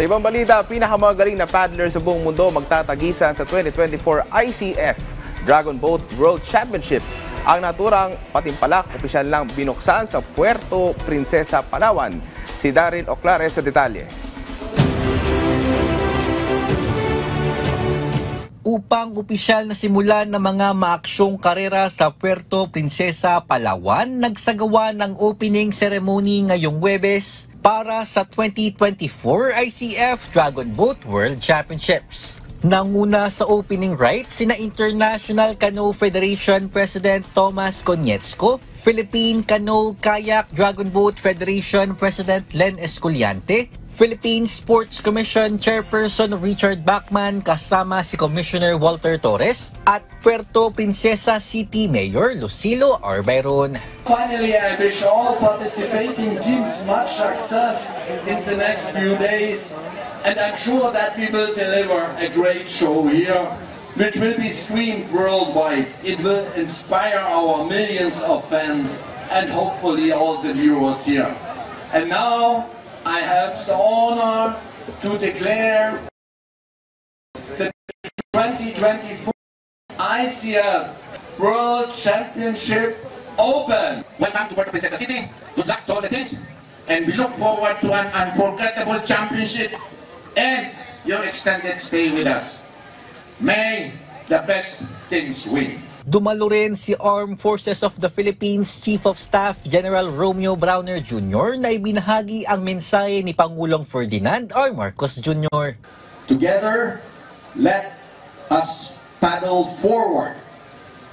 Sa ibang balita, pinakamagaling na paddler sa buong mundo magtatagisan sa 2024 ICF Dragon Boat World Championship. Ang naturang patimpalak opisyal lang binuksan sa Puerto Princesa, Palawan. Si Daryl Oclares sa detalye. Upang opisyal na simulan ng mga maaksyong karera sa Puerto Princesa, Palawan, nagsagawa ng opening ceremony ngayong Huwebes para sa 2024 ICF Dragon Boat World Championships. Nanguna sa opening rites sina International Canoe Federation President Tomas Konietzko, Philippine Canoe Kayak Dragon Boat Federation President Len Esculiante, Philippine Sports Commission Chairperson Richard Bachman kasama si Commissioner Walter Torres at Puerto Princesa City Mayor Lucilo R. Byron. Finally, I wish all participating teams much success in the next few days, and I'm sure that we will deliver a great show here, which will be streamed worldwide. It will inspire our millions of fans and hopefully all the viewers here. And now, I have the honor to declare the 2024 ICF World Championship open. Welcome to Puerto Princesa City. Good luck to all the teams. And we look forward to an unforgettable championship and your extended stay with us. May the best teams win. Dumalo rin si Armed Forces of the Philippines Chief of Staff General Romeo Browner Jr. na ibinahagi ang mensahe ni Pangulong Ferdinand R. Marcos Jr. Together, let us paddle forward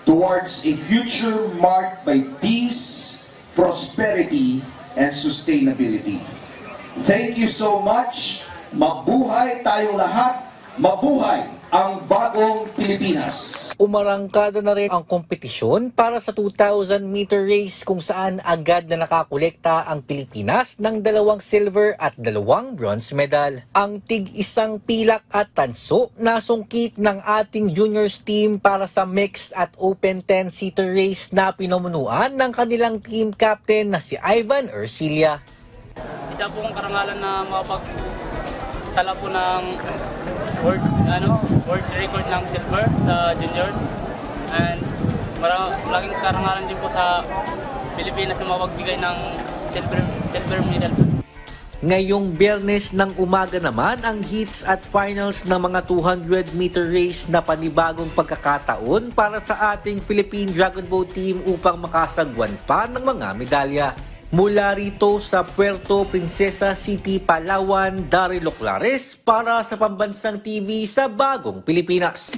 towards a future marked by peace, prosperity, and sustainability. Thank you so much. Mabuhay tayong lahat. Mabuhay ang bagong Pilipinas. Umarangkada na rin ang kompetisyon para sa 2,000-meter race kung saan agad na nakakolekta ang Pilipinas ng 2 silver at 2 bronze medal. Ang tig-isang pilak at tanso na sungkit ng ating juniors team para sa mixed at open 10-seater race na pinamunuan ng kanilang team captain na si Ivan Ercilia. Isa pong karangalan na makapagtala po ng world record ng silver sa juniors, and malaking karangalan din po sa Pilipinas na mapagbigay ng silver medal. Ngayong Biyernes ng umaga naman ang heats at finals ng mga 200-meter race na panibagong pagkakataon para sa ating Philippine Dragon Boat team upang makasagwan pa ng mga medalya. Mula rito sa Puerto Princesa City, Palawan, Daryl Oclares para sa Pambansang TV sa Bagong Pilipinas.